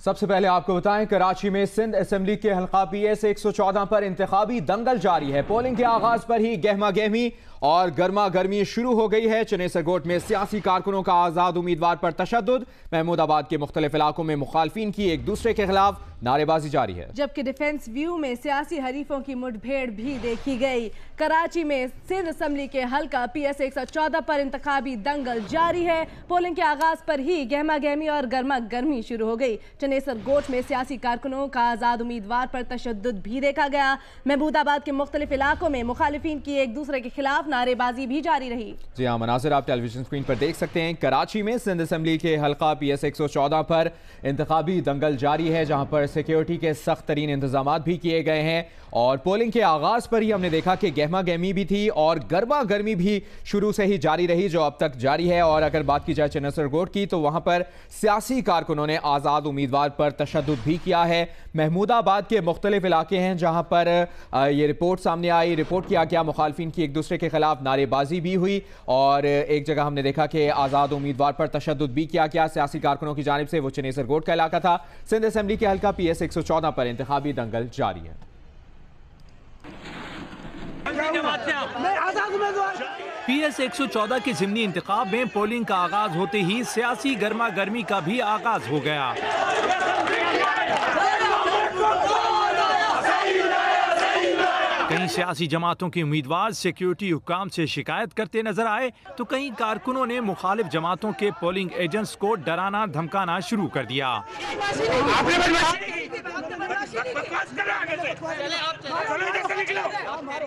سب سے پہلے آپ کو بتائیں کراچی میں سندھ اسمبلی کے حلقہ پی ایس 114 پر انتخابی دنگل جاری ہے۔ پولنگ کے آغاز پر ہی گہما گہمی اور گرما گرمی شروع ہو گئی ہے۔ چنیسر گوٹ میں سیاسی کارکنوں کا آزاد امیدوار پر تشدد، محمود آباد کے مختلف علاقوں میں مخالفین کی ایک دوسرے کے خلاف نعرے بازی جاری ہے، جبکہ ڈیفنس ویو میں سیاسی حریفوں کی مٹ بھیڑ بھی دیکھی گئی۔ کراچی میں سندھ اسمبلی کے حلقہ پی ایس 114 پر انتخابی دنگل جاری ہے۔ پولنگ کے آغاز پر ہی گہما گہمی اور گرما گرمی شروع ہو گئی۔ چنیسر گوٹ میں سیاسی کارکنوں کا آزاد امیدوار پر تشدد بھی دیکھا گیا۔ محمود آباد کے مختلف علاقوں میں مخالفین کی ایک دوسرے کے خلاف نعرے بازی بھی جاری رہی۔ جی ہاں، مناظر آپ ٹیلی ویژن اسکرین پر دیکھ سکتے ہیں۔ کراچی میں سندھ اسمبلی کے حلقہ پی ایس 114 پر انتخابی دنگل جاری ہے، جہاں پر سیکیورٹی کے سخت ترین انتظامات بھی کیے گئے ہیں، اور پولنگ کے آغاز پر ہی ہم نے دیکھا کہ گہما گہمی بھی تھی اور گرما گرمی بھی شروع سے ہی جاری رہی، جو اب تک جاری ہے۔ اور اگر بات کی جائے چنیسر گوٹ کی، تو وہاں پر سیاسی کارکنوں نے آزاد امیدوار پر تشدد بھی کیا ہے۔ محمود آباد کے مختلف علاقے ہیں جہاں پر یہ رپورٹ سامنے آئی، رپورٹ کیا گیا مخالفین کی ایک دوسرے کے خلاف نعرے بازی بھی ہوئی، اور ایک جگہ ہم نے دیکھا کہ آزاد امیدوار پر تشدد بھی کیا گیا سیاسی کارکنوں کی جانب سے، وہ چنیسر گوٹ کا علاقہ تھا۔ سندھ اسمبلی کے حلقہ پی ایس 114 پر انتخابی دنگل جاری ہے۔ پی ایس 114 کے ضمنی انتخاب میں پولنگ کا آغاز ہوتے ہی سیاسی گرما گرمی کا بھی آغاز ہو گیا۔ کئی سیاسی جماعتوں کے امیدوار سیکیورٹی حکام سے شکایت کرتے نظر آئے، تو کئی کارکنوں نے مخالف جماعتوں کے پولنگ ایجنٹس کو ڈرانا دھمکانا شروع کر دیا۔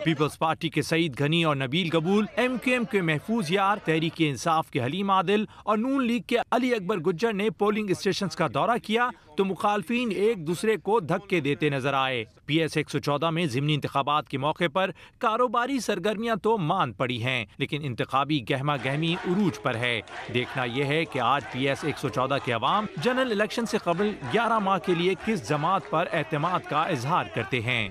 پیپلز پارٹی کے سعید غنی اور نبیل قبول، ایم کیو ایم کے محفوظ یار، تحریک انصاف کے حلیم عادل اور نون لیگ کے علی اکبر گجر نے پولنگ اسٹیشنز کا دورہ کیا، تو مخالفین ایک دوسرے کو دھکے دیتے نظر آئے۔ پی ایس 114 میں ضمنی انتخابات کے موقع پر کاروباری سرگرمیاں تو مان پڑی ہیں، لیکن انتخابی گہما گہمی عروج پر ہے۔ دیکھنا یہ ہے کہ آج پی ایس 114 کے عوام جنرل الیکشن سے قبل 11 ماہ کے لیے کس جماعت پر اعتماد کا اظہار کرتے ہیں۔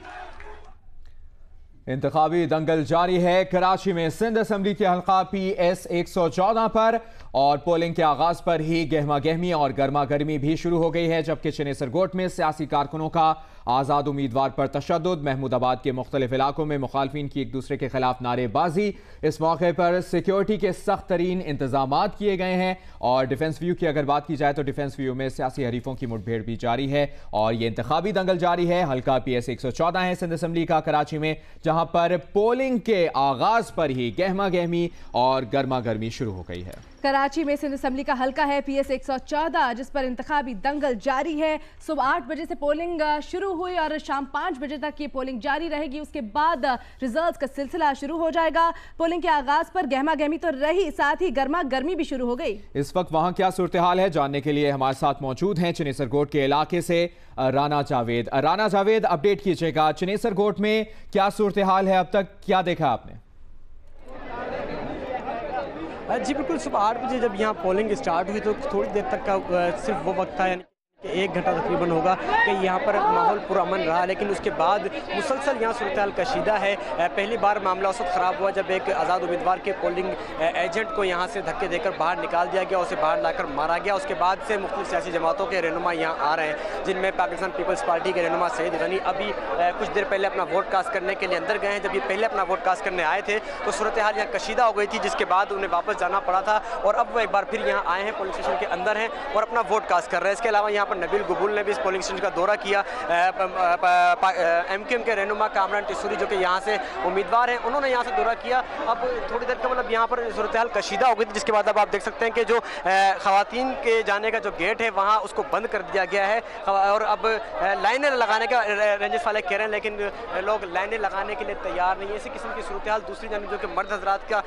انتخابی دنگل جاری ہے کراچی میں سندھ اسمبلی کے حلقہ پی ایس 114 پر، اور پولنگ کے آغاز پر ہی گہما گہمی اور گرما گرمی بھی شروع ہو گئی ہے، جبکہ چنیسر گوٹ میں سیاسی کارکنوں کا آزاد امیدوار پر تشدد، محمود آباد کے مختلف علاقوں میں مخالفین کی ایک دوسرے کے خلاف نعرے بازی۔ اس موقع پر سیکیورٹی کے سخت ترین انتظامات کیے گئے ہیں، اور ڈیفنس ویو کی اگر بات کی جائے تو ڈیفنس ویو میں سیاسی حریفوں کی مٹ بھیڑ بھی جاری ہے، اور یہ انتخابی دنگل جاری ہے۔ حلقہ پی ایس 114 ہے سندھ اسمبلی کا کراچی میں، جہاں پر پولنگ کے آغاز پر ہی گہما گہمی اور گرما گرمی شروع ہو گئی ہے۔ کراچی میں سندھ اسمبلی کا حلقہ ہے پی ایس 114، جس پر انتخابی دنگل جاری ہے۔ صبح 8 بجے سے پولنگ شروع ہوئی اور شام 5 بجے تک یہ پولنگ جاری رہے گی، اس کے بعد ریزلٹس کا سلسلہ شروع ہو جائے گا۔ پولنگ کے آغاز پر گہما گہمی تو رہی، ساتھ ہی گرما گرمی بھی شروع ہو گئی۔ اس وقت وہاں کیا صورتحال ہے جاننے کے لیے ہمارے ساتھ موجود ہیں چنیسر گوٹ کے علاقے سے رانا جاوید۔ رانا جاوید، اپڈیٹ کیجئے گا، چنیسر گوٹ میں کیا صورتحال ہے، اب تک کیا دیکھا آپ نے؟ جی بالکل، صبح 8 بجے جب یہاں پولنگ سٹارٹ ہوئی تو تھوڑی دیر تک کا صرف وہ وقت تھا، یعنی کہ 1 گھنٹہ تقریباً ہوگا کہ یہاں پر ماحول پرامن رہا، لیکن اس کے بعد مسلسل یہاں صورتحال کشیدہ ہے۔ پہلی بار معاملہ اس وقت خراب ہوا جب ایک آزاد امیدوار کے پولنگ ایجنٹ کو یہاں سے دھکے دے کر باہر نکال دیا گیا، اسے باہر لا کر مارا گیا۔ اس کے بعد سے مختلف سیاسی جماعتوں کے رہنما یہاں آ رہے ہیں، جن میں پاکستان پیپلز پارٹی کے رہنما سعید غنی ابھی کچھ دیر پہلے اپنا ووٹ کاسٹ کرنے کے لیے اندر گئے ہیں۔ جب یہ پہلے اپنا ووٹ کاسٹ کرنے آئے تھے تو صورتحال یہاں کشیدہ ہو گئی تھی، جس کے بعد انہیں واپس جانا پڑا تھا، اور اب وہ ایک بار پھر یہاں آئے ہیں، پولنگ اسٹیشن کے اندر ہیں اور اپنا ووٹ کاسٹ کر رہے ہیں۔ اس کے علاوہ یہاں پر نبیل قبول نے بھی اس پولنگ اسٹیشن کا دورہ کیا۔ ایم کیو ایم کے رہنما کامران ٹیسوری جو کہ یہاں سے امیدوار ہیں، انہوں نے یہاں سے دورہ کیا۔ اب تھوڑی دیر قبل یہاں پر صورتحال کشیدہ ہو گئی تھی، جس کے بعد اب آپ دیکھ سکتے ہیں کہ جو خواتین کے جانے کا جو گیٹ ہے وہاں اس کو بند کر دیا گیا ہے، اور اب لائنیں لگانے کا رینجرز والے کہہ رہے ہیں، لیکن لوگ لائنیں لگانے کے لیے تیار نہیں ہے۔ اسی قسم کی صورتحال دوسری جانب جو کہ مرد حضرات کا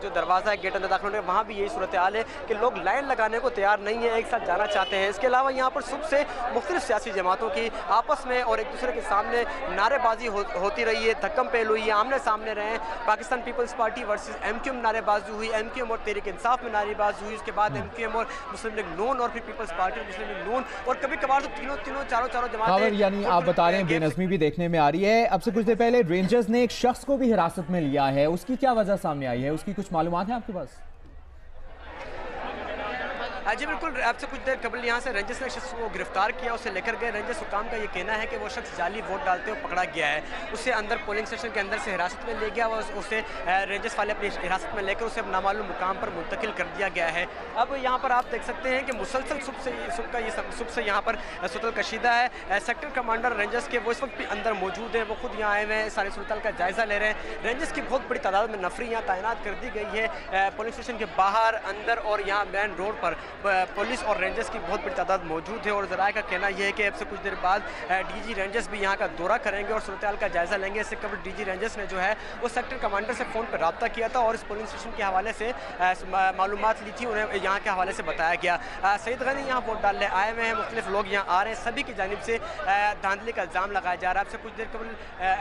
جو دروازہ ہے گیٹ اندر داخل ہونے کا، وہاں بھی یہی صورتحال ہے کہ لوگ لائن لگانے کو تیار نہیں ہے، ایک ساتھ جانا چاہتے ہیں۔ اس کے علاوہ یہاں پر صبح سے مختلف سیاسی جماعتوں کی آپس میں اور ایک دوسرے کے سامنے نعرے بازی ہوتی رہی ہے، دھکم پہل ہوئی ہے، آمنے سامنے رہے ہیں۔ Pakistan Peoples Party versus M Q M نعرے بازی ہوئی، ایم کیو ایم اور تحریک انصاف میں نعرے بازی ہوئی، اس کے بعد ایم کیو ایم اور مسلم لیگ نون اور پھر پیپلز پارٹی اور مسلم لیگ نون، اور کبھی کبھار تو تینوں چاروں جماعتیں، یعنی آپ بتا رہے ہیں بے نظمی بھی دیکھنے میں آ رہی ہے۔ اب سے کچھ دیر پہلے رینجرز نے ایک شخص کو بھی حراست میں لیا ہے، اس کی کیا وجہ سامنے آئی ہے، اس کی کچھ معلومات ہیں آپ کے پاس؟ जी बिल्कुल, अब से कुछ देर कबल यहाँ से रंजिश ने शख्स को गिरफ्तार किया, उसे लेकर गए। रंजिश हुकाम का ये कहना है कि वो शख्स जाली वोट डालते हुए पकड़ा गया है, उसे अंदर पोलिंग स्टेशन के अंदर से हिरासत में ले गया और उसे रंजिश वाले अपनी हिरासत में लेकर उसे नामालूम मुकाम पर मुंतकिल कर दिया गया है। अब यहाँ पर आप देख सकते हैं कि मुसलसल सुबह से यहाँ पर सुतल कशीदा है। सेक्टर कमांडर रंजिश के वो इस वक्त भी अंदर मौजूद हैं, वो खुद यहाँ आए हुए हैं, सारी सूरत का जायज़ा ले रहे हैं। रंजिश की बहुत बड़ी तादाद में नफरी यहाँ तैनात कर दी गई है। पोलिंग स्टेशन के बाहर, अंदर और यहाँ मेन रोड पर पुलिस और रेंजर्स की बहुत बड़ी तादाद मौजूद है। और ज़राए का कहना यह है कि अब से कुछ देर बाद डीजी रेंजर्स भी यहाँ का दौरा करेंगे और सूरत हाल का जायज़ा लेंगे। इससे कबल डीजी रेंजर्स ने जो है वो सेक्टर कमांडर से फ़ोन पर रब्ता किया था और इस पोलिंग स्टेशन के हवाले से मालूमात ली थी, उन्हें यहाँ के हवाले से बताया गया। सईद गनी यहाँ वोट डालने आए हुए हैं, मुख्तलिफ लोग यहाँ आ रहे हैं, सभी की जानिब से धांधली का इल्ज़ाम लगाया जा रहा है। अब से कुछ देर कबल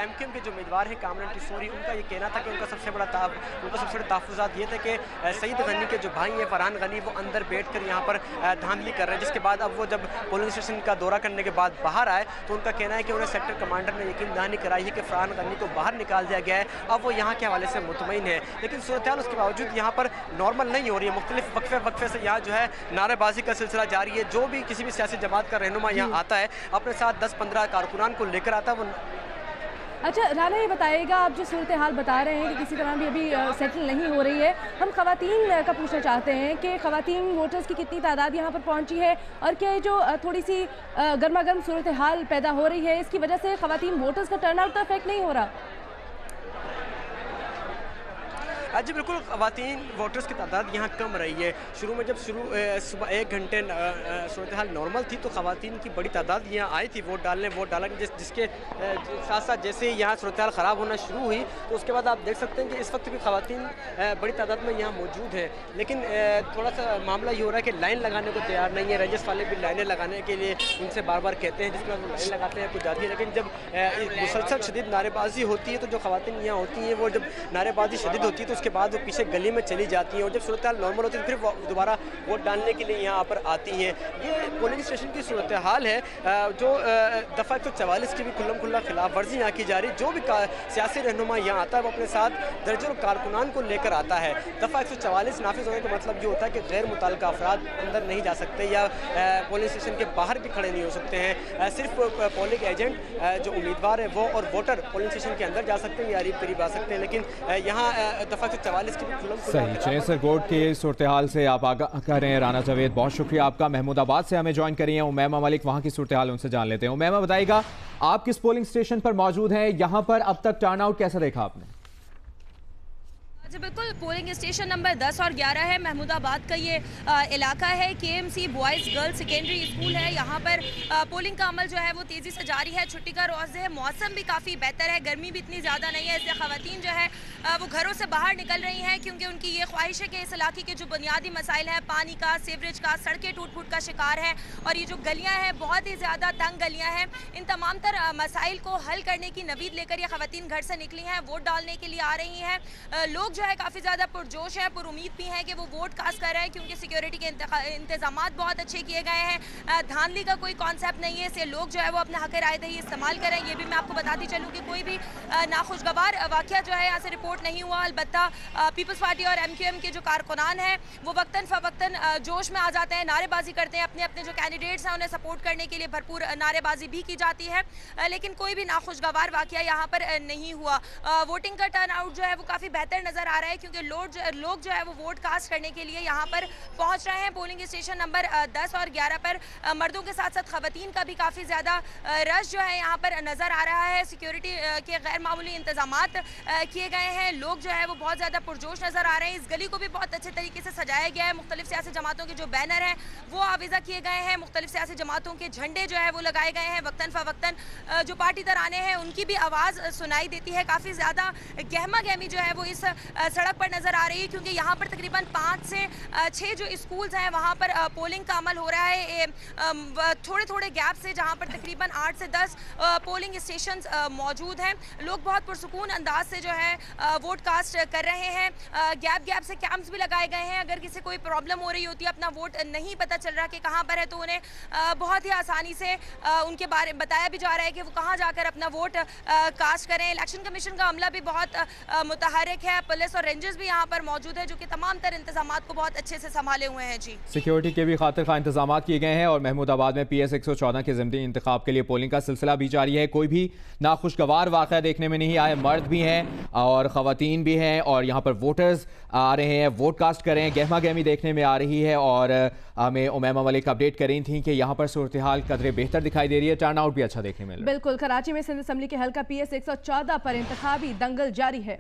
MQM के जो उम्मीदवार हैं कामरान टिसोरी, उनका ये कहना था कि उनका सबसे बड़ा तहफ़्फ़ुज़ात ये थे कि सईद गनी के जो भाई हैं फरहान गनी, वो अंदर बैठ कर यहाँ पर धांधली कर रहे हैं। जिसके बाद अब वो जब पोलिंग स्टेशन का दौरा करने के बाद बाहर आए तो उनका कहना है कि उन्हें सेक्टर कमांडर ने यकीन दहानी कराई है कि फरहान गनी को बाहर निकाल दिया गया है। अब वो यहाँ के हवाले से मुतमईन है, लेकिन सूरत हाल उसके बावजूद यहाँ पर नॉर्मल नहीं हो रही है। मुख्तलिफ वक्फे से यहाँ जो है नारेबाजी का सिलसिला जारी है। जो भी किसी भी सियासी जमात का रहनुमा यहाँ आता है, अपने साथ 10-15 कारकुनान को लेकर आता है। वो अच्छा राना, ये बताइएगा, आप जो सूरत हाल बता रहे हैं कि किसी तरह भी अभी सेटल नहीं हो रही है, हम ख़वातीन का पूछना चाहते हैं कि ख़वातीन वोटर्स की कितनी तादाद यहाँ पर पहुँची है और क्या जो थोड़ी सी गर्मा गर्म सूरत हाल पैदा हो रही है, इसकी वजह से ख़वातीन वोटर्स का टर्नआउट तो इफेक्ट नहीं हो रहा? जी बिल्कुल, ख़वातीन वोटर्स की तादाद यहाँ कम रही है। शुरू में जब सुबह 1 घंटे सूरत हाल नॉर्मल थी तो ख़वातीन की बड़ी तादाद यहाँ आई थी वोट डालने, जिसके साथ साथ जैसे यहाँ सूरत हाल ख़राब होना शुरू हुई तो उसके बाद आप देख सकते हैं कि इस वक्त भी ख़वातीन बड़ी तादाद में यहाँ मौजूद है। लेकिन थोड़ा सा मामला ये हो रहा है कि लाइन लगाने को तैयार नहीं है। रंजिश वाले भी लाइनें लगाने के लिए उनसे बार बार कहते हैं, जिसके बाद वो लाइन लगाते हैं कुछ जाती है। लेकिन जब मुसलसल शदीद नारेबाजी होती है तो जो ख़वातीन यहाँ होती हैं वो जब नारेबाजी शदीद होती है तो उसके बाद वो पीछे गली में चली जाती हैं और जब सूरत हाल नॉर्मल होती है फिर वो दोबारा वोट डालने के लिए यहाँ पर आती हैं। ये पोलिंग स्टेशन की सूरत हाल है। जो दफ़ा 144 की भी खुल्ला खिलाफ वर्जी यहाँ की जा रही। जो भी सियासी रहनुमा यहाँ आता है वो अपने साथ दर्जनों कारकुनान को लेकर आता है। दफ़ा 144 नाफिज होने का मतलब ये होता है कि गैर मुताल्लिका अफराद अंदर नहीं जा सकते या पोलिंग स्टेशन के बाहर भी खड़े नहीं हो सकते हैं। सिर्फ पोलिंग एजेंट जो उम्मीदवार है वो और वोटर पोलिंग स्टेशन के अंदर जा सकते हैं या करीब आ सकते हैं। लेकिन यहाँ दफ़ा 144 की भी सही चेसरकोट की सूरत हाल से आप आगाह कर रहे हैं। राना जावेद, बहुत शुक्रिया आपका। महमूदाबाद से हमें ज्वाइन करिए उमैमा मलिक, वहाँ की सूरत हाल उनसे जान लेते हैं। उमैमा, बताइएगा आप किस पोलिंग स्टेशन पर मौजूद हैं, यहाँ पर अब तक टर्नआउट कैसा देखा आपने? जी बिल्कुल, पोलिंग स्टेशन नंबर 10 और 11 है। महमूदाबाद का ये इलाका है। KMC boys girls secondary school है। यहाँ पर पोलिंग का अमल जो है वो तेज़ी से जारी है। छुट्टी का रोज़ है, मौसम भी काफ़ी बेहतर है, गर्मी भी इतनी ज़्यादा नहीं है, इसलिए ख़वातीन जो है वो घरों से बाहर निकल रही हैं क्योंकि उनकी ये ख्वाहिश है कि इस इलाके के जो बुनियादी मसाइल हैं, पानी का, सीवरेज का, सड़कें टूट फूट का शिकार हैं और ये जो गलियाँ हैं बहुत ही ज़्यादा तंग गलियाँ हैं। इन तमाम तर मसाइल को हल करने की नवीद लेकर ये ख़वातीन घर से निकली हैं, वोट डालने के लिए आ रही हैं। लोग जो है काफ़ी ज़्यादा पुरजोश है, पुरुमीद भी हैं कि वो वोट कास्ट कर रहे हैं क्योंकि सिक्योरिटी के इंतजामात बहुत अच्छे किए गए हैं। धांधली का कोई कॉन्सेप्ट नहीं है, इसलिए लोग जो है वो अपना हक़ राय दही इस्तेमाल करें। ये भी मैं आपको बताती चलूँ कि कोई भी नाखुशगवार वाक़या जो है यहाँ से रिपोर्ट नहीं हुआ। अलबत्ता पीपल्स पार्टी और MQM के जो कारकुनान हैं वो वक्तन फ़वक्तन जोश में आ जाते हैं, नारेबाजी करते हैं। अपने अपने जो कैंडिडेट्स हैं उन्हें सपोर्ट करने के लिए भरपूर नारेबाजी भी की जाती है, लेकिन कोई भी नाखुशगवार वाक़या यहाँ पर नहीं हुआ। वोटिंग का टर्न आउट जो है वो काफ़ी बेहतर नज़र आ रहा है क्योंकि लोग जो है वो वोट कास्ट करने के लिए यहाँ पर पहुँच रहे हैं। पोलिंग स्टेशन नंबर 10 और 11 पर मर्दों के साथ साथ ख़वातीन का भी काफ़ी ज़्यादा रश जो है यहाँ पर नज़र आ रहा है। सिक्योरिटी के गैर मामूली इंतजामात किए गए हैं। लोग जो है वो बहुत ज़्यादा पुरजोश नज़र आ रहे हैं। इस गली को भी बहुत अच्छे तरीके से सजाया गया है। मुख्तलिफ सियासी जमातों के जो बैनर हैं वो आविज़ा किए गए हैं। मुख्तलिफ सियासी जमातों के झंडे जो है वो लगाए गए हैं। वक्तन फ़वक्तन जो पार्टी तराने हैं उनकी भी आवाज़ सुनाई देती है। काफ़ी ज़्यादा गहमा गहमी जो है वो इस सड़क पर नज़र आ रही है क्योंकि यहाँ पर तकरीबन 5 से 6 जो स्कूल्स हैं वहाँ पर पोलिंग का अमल हो रहा है। थोड़े थोड़े गैप से जहाँ पर तकरीबन 8 से 10 पोलिंग स्टेशंस मौजूद हैं। लोग बहुत पुरसुकून अंदाज से जो है वोट कास्ट कर रहे हैं। गैप से कैंप्स भी लगाए गए हैं। अगर किसी कोई प्रॉब्लम हो रही होती है, अपना वोट नहीं पता चल रहा कि कहाँ पर है, तो उन्हें बहुत ही आसानी से उनके बारे में बताया भी जा रहा है कि वो कहाँ जाकर अपना वोट कास्ट करें। इलेक्शन कमीशन का अमला भी बहुत मुतहरक है। पुलिस पुलिस और रेंजर्स भी यहाँ पर मौजूद है जो कि तमाम तर इंतजामात को बहुत अच्छे से संभाले हुए हैं। जी, सिक्योरिटी के भी खातिर खा इंतजाम किए गए हैं और महमूदाबाद में PS 114 के ज़िमनी इंतखाब के लिए पोलिंग का सिलसिला भी जारी है। कोई भी नाखुशगवार वाक़या देखने में नहीं आए। मर्द भी हैं और ख़वातीन भी हैं और यहाँ पर वोटर्स आ रहे हैं, वोट कास्ट कर रहे हैं। गहमा गहमी देखने में आ रही है और हमें उमैमा मलिक अपडेट कर रही थी कि यहाँ पर सूरत हाल कदरे बेहतर दिखाई दे रही है, टर्न आउट भी अच्छा देखने में मिल रहा है। बिल्कुल, कराची में सिंध असम्बली के हल्का PS 114 पर इंतखाबी दंगल जारी है।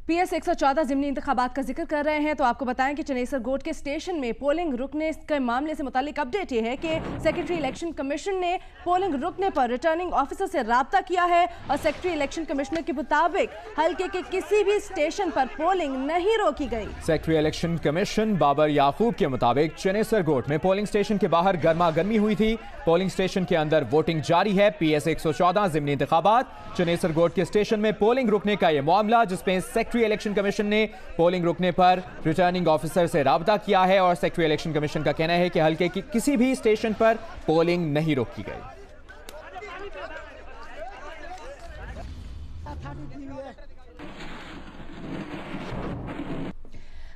PS 114 ज़िमनी इंतखाबात का जिक्र कर रहे हैं तो आपको बताएं कि चनेसर गोट के स्टेशन में पोलिंग रुकने के मामले से मुतालिक अपडेट ये है कि सेक्रेटरी इलेक्शन कमीशन ने पोलिंग रुकने पर रिटर्निंग ऑफिसर से राब्ता किया है और सेक्रेटरी इलेक्शन कमिश्नर के मुताबिक हल्के के किसी भी स्टेशन पर पोलिंग नहीं रोकी गई। सेक्रेटरी इलेक्शन कमीशन बाबर याकूब के मुताबिक चनेसर गोट में पोलिंग स्टेशन के बाहर गर्मा गर्मी हुई थी। पोलिंग स्टेशन के अंदर वोटिंग जारी है। PS 114 ज़िमनी इंतखाबात चनेसर गोट के स्टेशन में पोलिंग रुकने का यह मामला, जिसमें सेक्रेटरी इलेक्शन कमीशन ने पोलिंग रुकने पर रिटर्निंग ऑफिसर से राब्ता किया है और सेक्रेटरी इलेक्शन कमीशन का कहना है कि हल्के की किसी भी स्टेशन पर पोलिंग नहीं रोकी गई।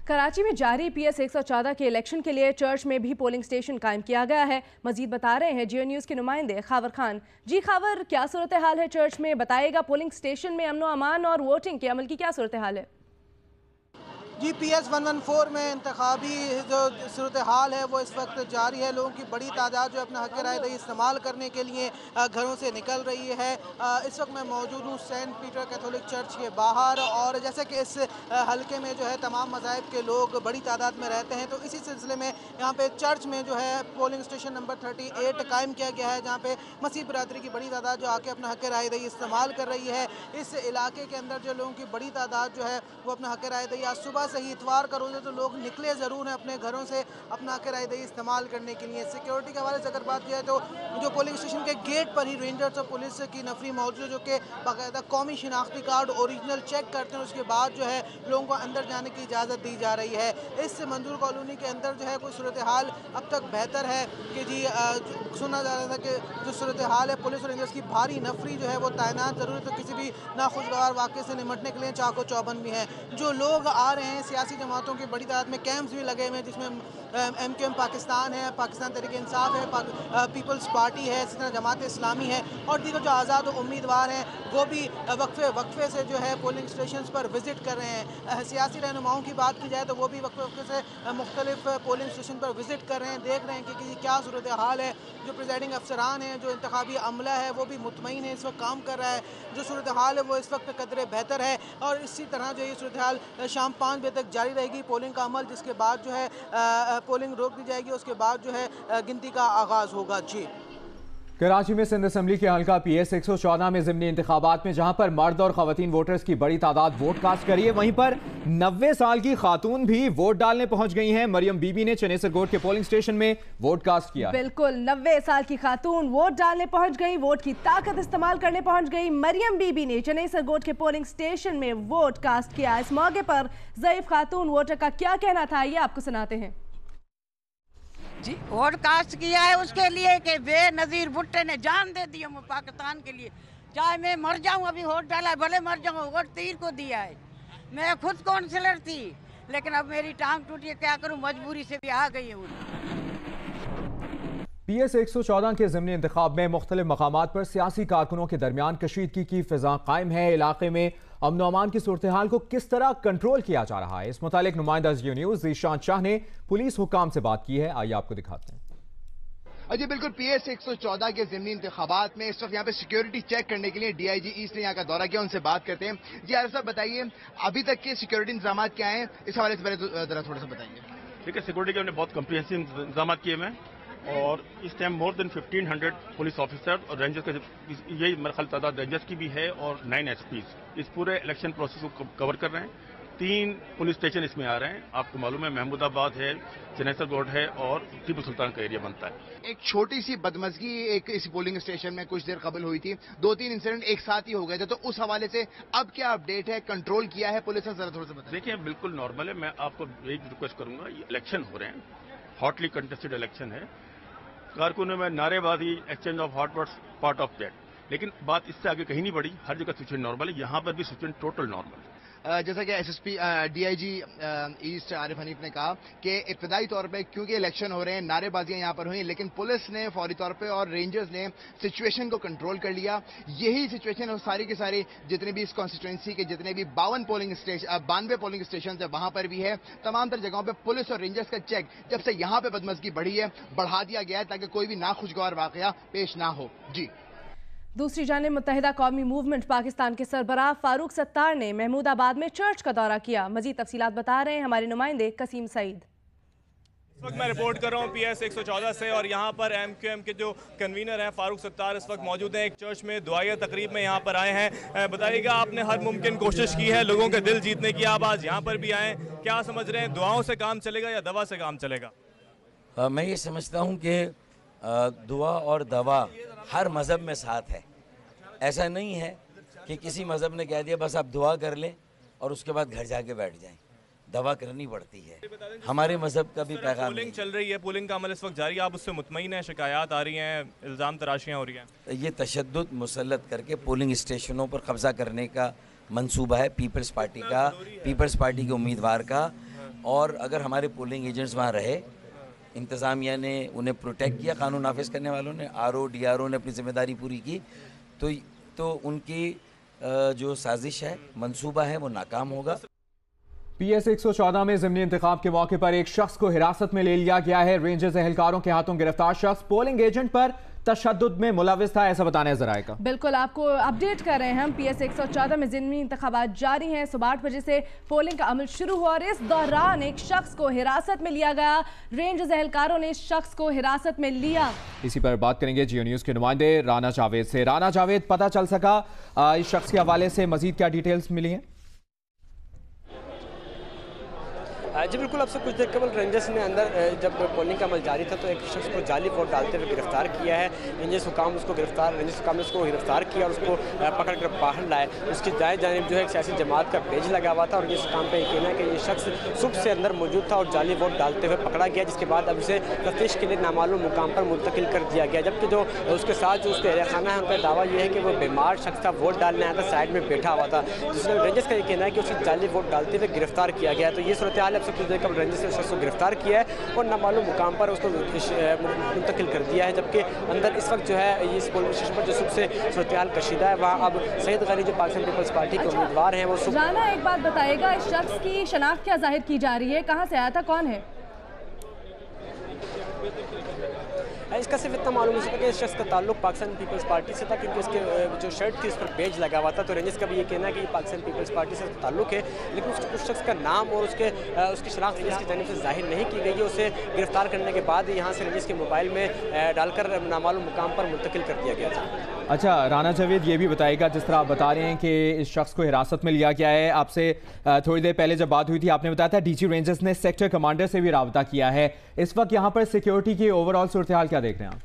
कराची में जारी PS 114 के इलेक्शन के लिए चर्च में भी पोलिंग स्टेशन कायम किया गया है। मजीद बता रहे हैं जियो न्यूज़ के नुमाइंदे खावर खान। जी खावर, क्या सूरत हाल है चर्च में, बताएगा पोलिंग स्टेशन में अमनो अमान और वोटिंग के अमल की क्या सूरत हाल है? जी, PS 114 में इंतखाबी जो सूरत हाल है वो इस वक्त जारी है। लोगों की बड़ी तादाद जो अपना हक़ राय दही इस्तेमाल करने के लिए घरों से निकल रही है। इस वक्त मैं मौजूद हूँ सेंट पीटर कैथोलिक चर्च के बाहर और जैसे कि इस हलके में जो है तमाम मज़ाहिब के लोग बड़ी तादाद में रहते हैं, तो इसी सिलसिले में यहाँ पे चर्च में जो है पोलिंग स्टेशन नंबर 38 कायम किया गया है, जहाँ पे मसीह बरादरी की बड़ी तादाद जो आके अपना हक़ राय दही इस्तेमाल कर रही है। इस इलाके के अंदर जो लोगों की बड़ी तादाद जो है वो अपना हक़ राय दही आज सुबह से ही, इतवार का रोज़ है तो लोग निकले ज़रूर हैं अपने घरों से अपना हक़ राय दही इस्तेमाल करने के लिए। सिक्योरिटी के हवाले से अगर बात की जाए तो जो पोलिंग स्टेशन के गेट पर ही रेंजर्स और पुलिस की नफरी मौजूद जो कि बाकायदा कौमी शिनाख्ती कार्ड ओरिजिनल चेक करते हैं, उसके बाद जो है लोगों को अंदर जाने की इजाज़त दी जा रही है। इस मंजूर कॉलोनी के अंदर जो है कोई सूरत हाल अब तक बेहतर है कि जी सुना जा रहा था कि जो सूरत हाल है पुलिस और रेंजर्स की भारी नफरी जो है वो तैनात ज़रूर है, तो किसी भी नाखुशगवार वाक़े से निमटने के लिए चाको चौबंद भी हैं। जो लोग आ रहे हैं सियासी जमातों की बड़ी तादाद में कैंप्स भी लगे हुए हैं, जिसमें MQM पाकिस्तान है, पाकिस्तान तहरीक इंसाफ है, पीपल्स पार्टी है, इसी तरह जमात इस्लामी है और दीगर जो आज़ाद उम्मीदवार हैं वो भी वक्फे से जो है पोलिंग स्टेशन पर विज़िट कर रहे हैं। सियासी रहनुमाओं की बात की जाए तो वो भी वक्फे से मुख्तलिफ पोलिंग स्टेशन पर विज़िट कर रहे हैं, देख रहे हैं कि क्या सूरत हाल है। जो प्रिजाइडिंग अफसरान हैं, जो इंतखाबी अमला है वो भी मुतमईन है, इस वक्त काम कर रहा है। जो सूरत हाल है वो इस वक्त कदरे बेहतर है और इसी तरह जो ये सूरत हाल शाम 5 बजे तक जारी रहेगी पोलिंग का अमल, जिसके बाद जो है पोलिंग रोक दी जाएगी, उसके बाद जो है गिनती का आगाज़ होगा। जी, कराची में सिंध असम्बली के हल्का PS 114 में ज़िमनी इंतखाबात में जहां पर मर्द और ख़वातीन वोटर्स की बड़ी तादाद वोट कास्ट करी है, वहीं पर 90 साल की खातून भी वोट डालने पहुंच गई हैं। मरियम बीबी ने चनेसर गोट के पोलिंग स्टेशन में वोट कास्ट किया। बिल्कुल, 90 साल की खातून वोट डालने पहुंच गई, वोट की ताकत इस्तेमाल करने पहुंच गई। मरियम बीबी ने चनेसर गोट के पोलिंग स्टेशन में वोट कास्ट किया। इस मौके पर ज़ईफ खातून वोटर का क्या कहना था, ये आपको सुनाते हैं। जी, वोट कास्ट किया है उसके लिए कि बेनज़ीर भुट्टो ने जान दे दी हम पाकिस्तान के लिए, चाहे मैं मर जाऊं, अभी वोट डाला है, भले मर जाऊं, वोट तीर को दिया है। मैं खुद काउंसलर थी लेकिन अब मेरी टांग टूटी है, क्या करूं, मजबूरी से भी आ गई हूँ। PS 114 के ज़िमनी इंतखाब में मुख्तलिफ मकामात पर सियासी कारकुनों के दरमियान कशीदगी की फिजा कायम है। इलाके में अमन व अमान की सूरत हाल को किस तरह कंट्रोल किया जा रहा है, इस मुतालिक नुमाइंदा जियो न्यूज़ ज़ीशान शाह ने पुलिस हुकाम से बात की है। आइए आपको दिखाते हैं। जी बिल्कुल, PS 114 के ज़िमनी इंतखाबात में इस वक्त यहाँ पे सिक्योरिटी चेक करने के लिए DIG ईस्ट ने यहाँ का दौरा किया, उनसे बात करते हैं। जी आरिफ साहब, बताइए अभी तक के सिक्योरिटी इंतजाम क्या हैं, इस हवाले से पहले जरा थोड़ा सा बताइए। ठीक है, सिक्योरिटी के हमने बहुत कम्प्रिहेंसिव इंतजाम किए हुए हैं और इस time more than 1500 police officer और रेंजर्स का यही मेरे ख्याल तादाद रेंजर्स की भी है और 9 SPs इस पूरे इलेक्शन प्रोसेस को कवर कर रहे हैं। 3 पुलिस स्टेशन इसमें आ रहे हैं। आपको मालूम है महमूदाबाद है, चनेसर गोट है और टीपू सुल्तान का एरिया बनता है। एक छोटी सी बदमज़गी एक इस पोलिंग स्टेशन में कुछ देर कबल हुई थी, 2-3 इंसिडेंट एक साथ ही हो गए थे, तो उस हवाले से अब क्या अपडेट है, कंट्रोल किया है पुलिस ने, जरा थोड़ा सा बताइए। देखिए बिल्कुल नॉर्मल है, मैं आपको एक रिक्वेस्ट करूंगा, ये इलेक्शन हो रहे हैं, हॉटली कंटेस्टेड इलेक्शन है, कारकुनों में नारेबाजी, exchange of hot words part of that, लेकिन बात इससे आगे कहीं नहीं बढ़ी। हर जगह सिचुएशन नॉर्मल है, यहाँ पर भी सिचुएशन टोटल नॉर्मल है। जैसा कि SSP DIG east Arif Hanif ने कहा कि इब्तदाई तौर पे क्योंकि इलेक्शन हो रहे हैं, नारेबाजियां यहाँ पर हुई, लेकिन पुलिस ने फौरी तौर पे और रेंजर्स ने सिचुएशन को कंट्रोल कर लिया। यही सिचुएशन सारी की सारी जितने भी इस कॉन्स्टिट्यूंसी के जितने भी 92 पोलिंग स्टेशन है वहां पर भी है। तमाम तर जगहों पर पुलिस और रेंजर्स का चेक जब से यहाँ पे बदमज़गी बढ़ी है बढ़ा दिया गया है ताकि कोई भी नाखुशगवार वाकया पेश ना हो। जी, दूसरी जानिब मुत्तहिदा कौमी मूवमेंट पाकिस्तान के सरबराह फारूक सत्तार ने महमूदाबाद में चर्च का दौरा किया। मजीद तफसीलात बता रहे हैं हमारे नुमाइंदे कसीम सईद। इस वक्त मैं रिपोर्ट कर रहा हूँ PS 114 से और यहाँ पर MQM के जो कन्वीनर हैं फारूक सत्तार इस वक्त मौजूद हैं। एक चर्च में दुआया तकरीब में यहाँ पर आए हैं। बताइएगा, आपने हर मुमकिन कोशिश की है लोगों के दिल जीतने की, आप आज यहाँ पर भी आए, क्या समझ रहे हैं, दुआओं से काम चलेगा या दवा से काम चलेगा? मैं ये समझता हूँ कि दुआ और दवा हर मज़हब में साथ है। ऐसा नहीं है कि किसी मज़हब ने कह दिया बस आप दुआ कर लें और उसके बाद घर जाके बैठ जाएं, दवा करनी पड़ती है। हमारे मज़हब का भी पैगाम। पोलिंग चल रही है, पोलिंग का अमल इस वक्त जारी है, आप उससे मुतमईन हैं? शिकायत आ रही हैं, इल्ज़ाम तराशियाँ हो रही हैं? ये तशद्दुद मुसल्लत करके पोलिंग स्टेशनों पर कब्ज़ा करने का मंसूबा है पीपल्स पार्टी का, पीपल्स पार्टी के उम्मीदवार का। और अगर हमारे पोलिंग एजेंट्स वहाँ रहे, इंतज़ामिया ने उन्हें प्रोटेक्ट किया, कानून नाफिज करने वालों ने, RO DRO ने अपनी जिम्मेदारी पूरी की, तो उनकी जो साजिश है, मंसूबा है, वो नाकाम होगा। PS 114 में ज़िमनी इंतखाब के मौके पर एक शख्स को हिरासत में ले लिया गया है। रेंजर्स एहलकारों के हाथों गिरफ्तार शख्स पोलिंग एजेंट पर तशद्दुद में मुलविस था, ऐसा बताने ज़राए का। बिल्कुल, आपको अपडेट कर रहे हैं हम। PS 114 में ज़िमनी इंतखाबात जारी हैं। सुबह 8 बजे से पोलिंग का अमल शुरू हुआ और इस दौरान एक शख्स को हिरासत में लिया गया। रेंजर्स एहलकारों ने इस शख्स को हिरासत में लिया। इसी पर बात करेंगे जियो न्यूज़ के नुमाइंदे राना जावेद से। राना जावेद, पता चल सका इस शख्स के हवाले से मजीद क्या डिटेल्स मिली हैं? जी बिल्कुल, अब से कुछ देर कबल रेंजर्स ने अंदर जब पोलिंग का अमल जारी था तो एक शख्स को जाली वोट डालते हुए गिरफ्तार किया है। रेंजर्स हुकाम ने उसको गिरफ्तार किया और उसको पकड़ कर बाहर लाए। उसकी दाएं जानिब जो है एक सियासी जमात का पेज लगा हुआ था और ये काम का ये कहना है कि ये शख्स सुबह से अंदर मौजूद था और जाली वोट डालते हुए पकड़ा गया, जिसके बाद अब उसे तफ्तीश के लिए नामालूम मुकाम पर मुंतकिल कर दिया गया। जबकि जो उसके साथ जो उसका एरिया खाना है, उनका दावा यह है कि वो बीमार शख्स था, वोट डालने आया था, साइड में बैठा हुआ था। दूसरे रेंजर्स का ये कहना है कि उसे जाली वोट डालते हुए गिरफ्तार किया गया। तो ये सूरत हाल अब से कुछ देर कबल रेंजर्स ने शख्स को गिरफ्तार किया है और नामालूम मुकाम पर उसको मुंतकिल कर दिया है। जबकि अंदर इस वक्त जो है इस पोलिंग स्टेशन पर जो सबसे सूरत हाल कशीदा है, वहाँ अब सईद गनी जो पाकिस्तान पीपल्स पार्टी के उम्मीदवार हैं वो राना, एक बात बताइएगा, इस शख्स की शनाख्त क्या जाहिर की जा रही है, कहाँ से आया था, कौन है? इसका सिर्फ इतना मालूम हो सका कि इस शख्स का ताल्लुक पाकिस्तान पीपल्स पार्टी से था, क्योंकि इसके जो शर्ट थी उस पर पेज लगा हुआ था। तो रेंजर्स का भी ये कहना है कि ये पाकिस्तान पीपल्स पार्टी से ताल्लुक है, लेकिन उस शख्स का नाम और उसकी शनाख्त पुलिस की जानिब से जाहिर नहीं की गई है। उसे गिरफ्तार करने के बाद यहाँ से रेंजर्स के मोबाइल में डालकर नामालूम मुकाम पर मुंतकिल कर दिया गया था। अच्छा राना जावेद, ये भी बताइएगा, जिस तरह आप बता रहे हैं कि इस शख्स को हिरासत में लिया गया है, आपसे थोड़ी देर पहले जब बात हुई थी आपने बताया था DG रेंजर्स ने सेक्टर कमांडर से भी राब्ता किया है। इस वक्त यहाँ पर सिक्योरिटी की ओवरऑल सूरत हाल क्या देख रहे हैं आप?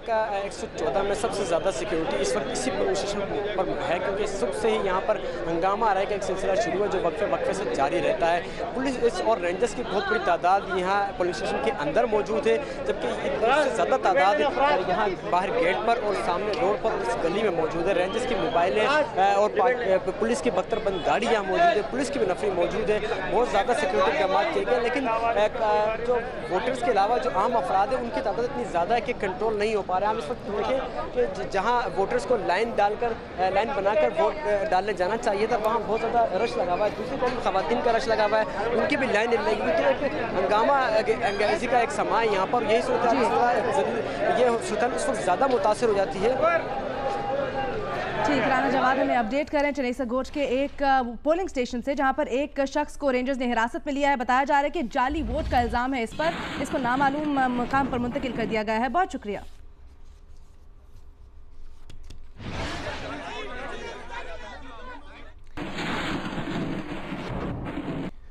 का 114 में सबसे ज़्यादा सिक्योरिटी इस वक्त इसी पोलिंग स्टेशन पर है, क्योंकि सुबह से ही यहाँ पर हंगामा आ रहा है कि एक सिलसिला शुरू है जो वक्फे से जारी रहता है। पुलिस और रेंजर्स की बहुत बड़ी तादाद यहाँ पोलिंग स्टेशन के अंदर मौजूद है, जबकि इससे ज़्यादा तादाद यहाँ बाहर गेट पर और सामने रोड पर इस गली में मौजूद है। रेंजर्स की मोबाइलें और पुलिस की बख्तरबंद गाड़ी यहाँ मौजूद है, पुलिस की भी नफरी मौजूद है, बहुत ज़्यादा सिक्योरिटी इक़दाम किए गए। लेकिन जो वोटर्स के अलावा जो आम अफराद है उनकी तादाद इतनी ज़्यादा है कि कंट्रोल नहीं हो पा रहा है। हम इस वक्त देखें कि जहां वोटर्स को लाइन बनाकर वोट डालने जाना चाहिए था, वहां बहुत ज़्यादा रश लगा हुआ है। दूसरी तरफ ख़वातीन का रश लगा हुआ है, उनकी भी लाइन लगी हुई है। हंगामा अंगेजी का एक समा है यहाँ पर, यही सूरत इस वक्त ज़्यादा मुतासर हो जाती है। ठीक, राना जवाद हमें अपडेट करें चेन्नई सगोट के एक पोलिंग स्टेशन से, जहां पर एक शख्स को रेंजर्स ने हिरासत में लिया है। बताया जा रहा है कि जाली वोट का इल्ज़ाम है इस पर, इसको नामालूम मुकाम पर मुंतकिल कर दिया गया है। बहुत शुक्रिया।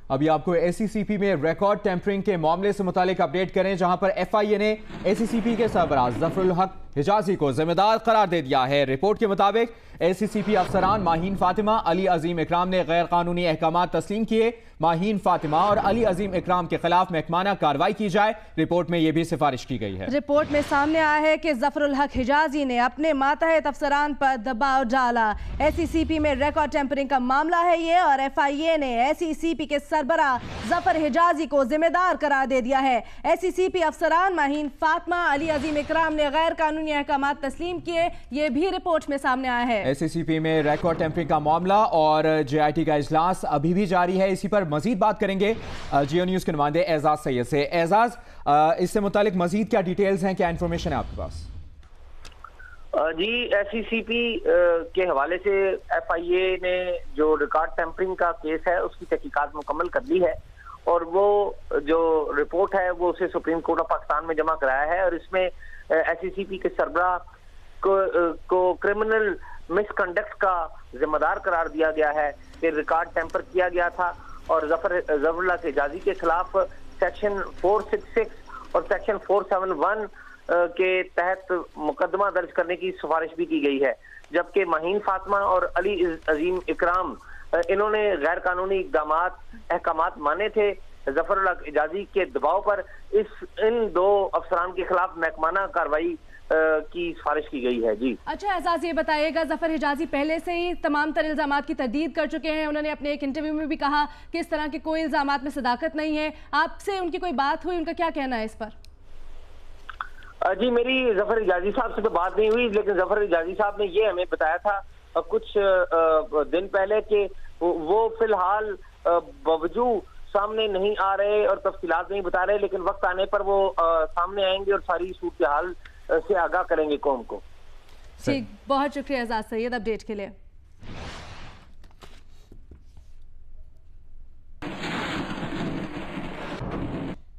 अभी आपको ACCP में रिकॉर्ड टेम्परिंग के मामले से मुतालिक अपडेट करें, जहां पर FIA ने ACCP के सरबराह जफरुल हक हिजाजी को जिम्मेदार करार दे दिया है। रिपोर्ट के मुताबिक ACCP अफसरान माहीन फातिमा, अली अजीम इकराम ने गैर कानूनी अहकाम तस्लीम किए। माहीन फातिमा और अली अजीम इकराम के खिलाफ महकमाना कार्रवाई की जाए। रिपोर्ट में यह भी सिफारिश की गई है। रिपोर्ट में सामने आया है कि जफरुल हक हिजाजी ने अपने मातहत अफसरान पर दबाव डाला। ACCP में रिकॉर्ड टेम्परिंग का मामला है ये, और FIA ने ACCP के सरबरा जफर हिजाजी को जिम्मेदार करार दे दिया है। ACCP अफसरान माहीन फातिमा, अली अजीम इकराम ने गैर कानूनी अहकाम तस्लीम किए, ये भी रिपोर्ट में सामने आया है। ACCP में रिकॉर्ड टेम्परिंग का मामला और JIT का इजलास अभी भी जारी है। इसी पर मजीद बात करेंगे जियो न्यूज के नुमाइंदे एजाज सैयद से। एजाज, इससे मुतालिक मजीद क्या डिटेल्स हैं, क्या इंफॉर्मेशन है आपके पास? जी, ACCP के हवाले से FIA ने जो रिकॉर्ड टेम्परिंग का केस है उसकी तहकीकात मुकम्मल कर ली है, और वो जो रिपोर्ट है वो उसे सुप्रीम कोर्ट ऑफ पाकिस्तान में जमा कराया है। और इसमें ACCP के सरबराह को क्रिमिनल मिसकंडक्ट का जिम्मेदार करार दिया गया है कि रिकॉर्ड टेम्पर किया गया था, और जफरुल हक हिजाजी के खिलाफ सेक्शन 466 और सेक्शन 471 के तहत मुकदमा दर्ज करने की सिफारिश भी की गई है। जबकि माहीन फातिमा और अली अजीम इकराम इन्होंने गैर कानूनी अहकामात माने थे। जफरुल हक हिजाजी के दबाव पर इन दो अफसरान के खिलाफ महकमाना कार्रवाई की सिफारिश की गई है। जी अच्छा एजाज, ये बताइएगा, जफर हिजाजी पहले से ही तमाम तर इल्जामात की तरदीद कर चुके हैं। उन्होंने अपने एक इंटरव्यू में भी कहा कि इस तरह के कोई इल्जामात में सदाकत नहीं है। आपसे उनकी कोई बात हुई, उनका क्या कहना है इस पर? जी, मेरी जफर हिजाजी साहब से तो बात नहीं हुई, लेकिन जफर हिजाजी साहब ने ये हमें बताया था कुछ दिन पहले कि वो फिलहाल बावजूद सामने नहीं आ रहे और तफसीलात नहीं बता रहे, लेकिन वक्त आने पर वो सामने आएंगे और सारी सूरत हाल से आगाह करेंगे कौम को। ठीक, बहुत शुक्रिया एजाज सैयद अपडेट के लिए।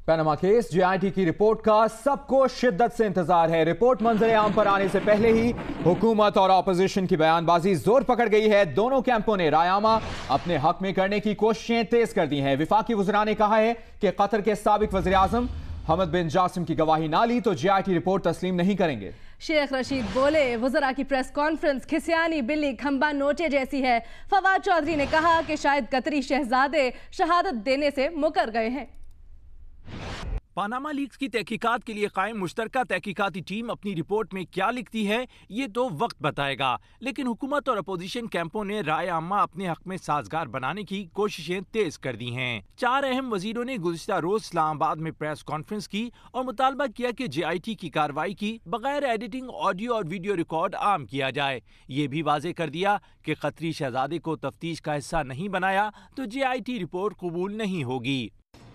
पनामा केस, JIT की रिपोर्ट का सबको शिद्दत से इंतजार है। रिपोर्ट मंजर आम पर आने से पहले ही हुकूमत और अपोजिशन की बयानबाजी जोर पकड़ गई है। दोनों कैंपों ने रायनामा अपने हक में करने की कोशिशें तेज कर दी हैं। विफाकी वज़रा ने कहा है कि कतर के साबिक वज़ीर आज़म हमद बिन जासिम की गवाही ना ली तो JIT रिपोर्ट तस्लीम नहीं करेंगे। शेख रशीद बोले, वज़रा की प्रेस कॉन्फ्रेंस खिसियानी बिल्ली खंबा नोचे जैसी है। फवाद चौधरी ने कहा कि शायद कतरी शहजादे शहादत देने से मुकर गए हैं। पानामा लीक्स की तहकीकात के लिए कायम मुश्तरका तहकीकाती टीम अपनी रिपोर्ट में क्या लिखती है ये तो वक्त बताएगा, लेकिन हुकूमत और अपोजिशन कैंपों ने राय आमा अपने हक में साजगार बनाने की कोशिशें तेज कर दी हैं। 4 अहम वजीरों ने गुज़िश्ता रोज इस्लामाबाद में प्रेस कॉन्फ्रेंस की और मुतालबा किया कि JIT की कार्रवाई की बगैर एडिटिंग ऑडियो और वीडियो रिकॉर्ड आम किया जाए। ये भी वाजे कर दिया कि कतरी शहजादे को तफ्तीश का हिस्सा नहीं बनाया तो JIT रिपोर्ट कबूल नहीं होगी।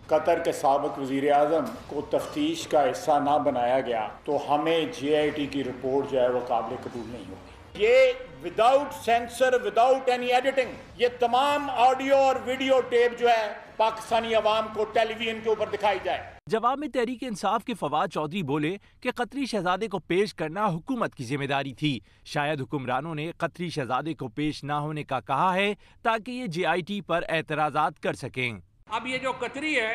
कतर के साबिक वज़ीर आज़म को तफ्तीश का हिस्सा ना बनाया गया तो हमें JIT की रिपोर्ट जो है वो काबिल कबूल नहीं होगी। ये without sensor, without any editing, ये तमाम ऑडियो और वीडियो टेप जो है पाकिस्तानी अवाम को टेलीविजन के ऊपर दिखाई जाए। जवाब में तहरीक इंसाफ के फवाद चौधरी बोले कि कतरी शहजादे को पेश करना हुकूमत की जिम्मेदारी थी। शायद हुक्मरानों ने कतरी शहजादे को पेश ना होने का कहा है ताकि ये JIT पर एतराज़ात कर सकें। अब ये जो कतरी है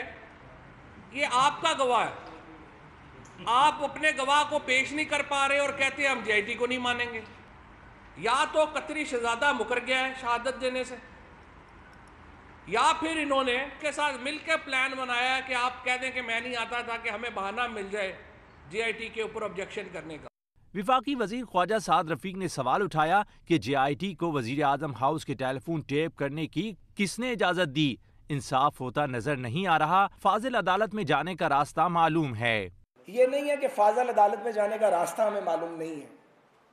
ये आपका गवाह है, आप अपने गवाह को पेश नहीं कर पा रहे और कहते हैं हम JIT को नहीं मानेंगे। या तो कतरी शहजादा मुकर गया है शहादत देने से, या फिर इन्होंने के साथ मिलकर प्लान बनाया है कि आप कह दें कि मैं नहीं आता था कि हमें बहाना मिल जाए JIT के ऊपर ऑब्जेक्शन करने का। विफाकी वजीर ख्वाजा साद रफीक ने सवाल उठाया कि JIT को वजीर आजम हाउस के टेलीफोन टेप करने की किसने इजाजत दी। इंसाफ होता नजर नहीं आ रहा। फाजिल अदालत में जाने का रास्ता मालूम है। ये नहीं है कि फाजिल अदालत में जाने का रास्ता हमें मालूम नहीं है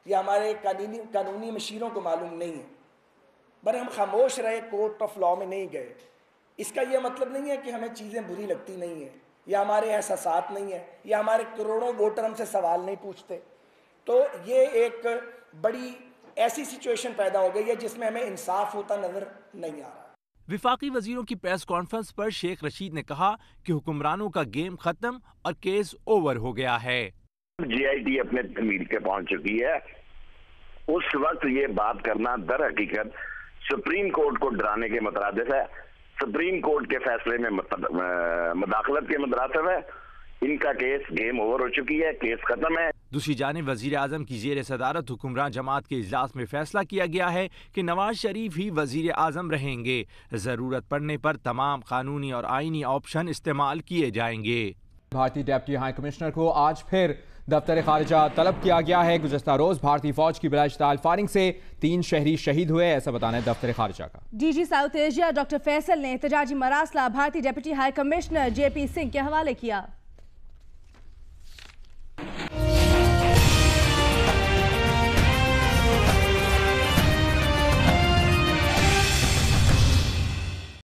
या हमारे कानूनी मशीरों को मालूम नहीं है, पर हम खामोश रहे, कोर्ट ऑफ लॉ में नहीं गए। इसका ये मतलब नहीं है कि हमें चीज़ें बुरी लगती नहीं है या हमारे एहसासात नहीं है या हमारे करोड़ों वोटर हमसे सवाल नहीं पूछते। तो ये एक बड़ी ऐसी सिचुएशन पैदा हो गई है जिसमें हमें इंसाफ होता नजर नहीं आ रहा। विफाकी वजीरों की प्रेस कॉन्फ्रेंस पर शेख रशीद ने कहा कि हुक्मरानों का गेम खत्म और केस ओवर हो गया है। JIT अपने तमीर पे पहुंच चुकी है। उस वक्त ये बात करना दर हकीकत सुप्रीम कोर्ट को डराने के मुतरादिफ है। सुप्रीम कोर्ट के फैसले में मदाखलत के मुतरादिफ है। इनका केस गेम ओवर हो चुकी है, केस खत्म है। दूसरी जानिब वज़ीर आज़म की ज़ेर सदारत हुक्मरान जमात के इजलास में फैसला किया गया है कि नवाज शरीफ ही वज़ीर आज़म रहेंगे। ज़रूरत पड़ने पर तमाम कानूनी और आईनी ऑप्शन इस्तेमाल किए जाएंगे। भारतीय डिप्टी हाई कमिश्नर को आज फिर दफ्तर खारिजा तलब किया गया है। गुज़श्ता रोज भारतीय फौज की बिलाइश्तिहाल फायरिंग से 3 शहरी शहीद हुए, ऐसा बताना है दफ्तर खारिजा का। DG south Asia doctor Faisal ने एहतजाजी मरासला भारतीय deputy high commissioner JP Singh के हवाले किया।